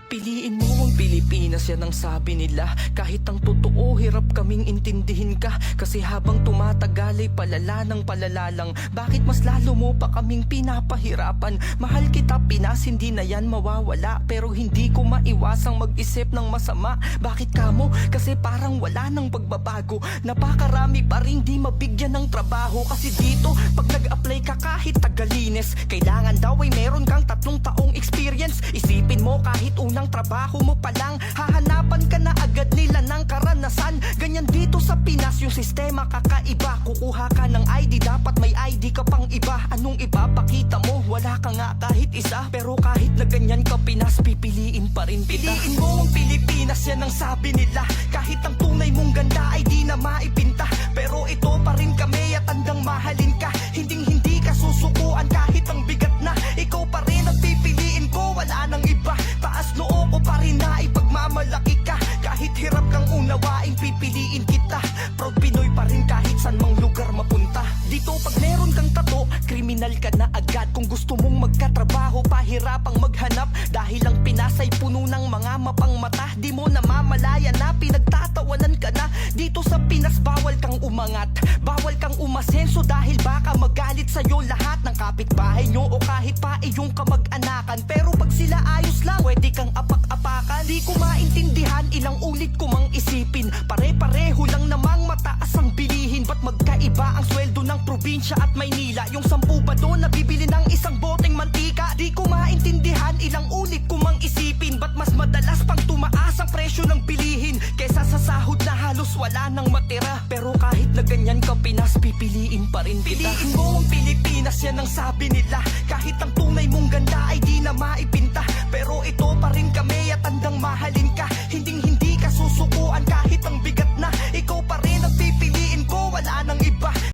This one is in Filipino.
Piliin mo ang Pilipinas, yan ang sabi nila. Kahit ang totoo, hirap kaming intindihin ka. Kasi habang tumatagal ay palala ng palala lang. Bakit mas lalo mo pa kaming pinapahirapan? Mahal kita Pinas, hindi na yan mawawala. Pero hindi ko maiwasang mag-isip ng masama. Bakit kamo? Kasi parang wala nang pagbabago. Napakarami pa rin di mabigyan ng trabaho. Kasi dito, pag nag-apply ka kahit tagalines, kailangan daw ay meron kang 3 taong experience. Isipin mo kahit unang trabaho mo pa lang, hahanapan ka na agad nila ng karanasan. Ganyan dito sa Pinas, yung sistema kakaiba. Kukuha ka ng ID, dapat may ID ka pang iba. Anong ipapakita mo? Wala ka nga kahit isa. Pero kahit na ganyan ka Pinas, pipiliin pa rin kita. Piliin mo ang Pilipinas, yan ang sabi nila. Kahit ang tunay mong ganda ay di na maipinta. Pero ito pa rin kami at handang mahalin ka. Hindi ka susukuan kahit ang bigat na. Ikaw pa rin ang pipiliin ko, wala nang iba. Taas noo ko pa rin na ipagmamalaki ka. Kahit hirap kang unawain, pipiliin kita. Proud Pinoy pa rin kahit saan mang lugar mapunta. Dito pag meron kang tato, kriminal ka na agad. Kung gusto mong magkatrabaho, pahirapang maghanap. Dahil ang Pinas ay puno ng mga mapang mata. Di mo namamalaya na pinagtatawanan ka na. Dito sa Pinas bawal kang umangat, bawal kang umasenso. Dahil baka magalit sa'yo lahat ng kapitbahay nyo o kahit pa iyong kamag-anakan. Pero pag sila ayos lang, pwede kang apak-apakan. Di ko maintindihan, ilang ulit ko mang isipin. Pare-pareho lang namang mataas ang bilihin. Ba't magkaiba ang sweldo ng probinsya at Maynila? Yung 10 ba doon nabibili ng isang boteng mantika? Di ko maintindihan, ilang ulit ko mang isipin. Ba't mas madalas pang tumaas ang presyo ng bilihin? Kesa sa sahod na halos wala nang matira. Pero kahit na ganyan ka Pinas, pipiliin pa rin kita. Piliin mo ang Pilipinas, yan ang sabi nila. Kahit ang tunay mong ganda ay di na maipinta. Pero ito pa rin kami at handang mahalin ka. Hindi ka susukuan kahit ang bigat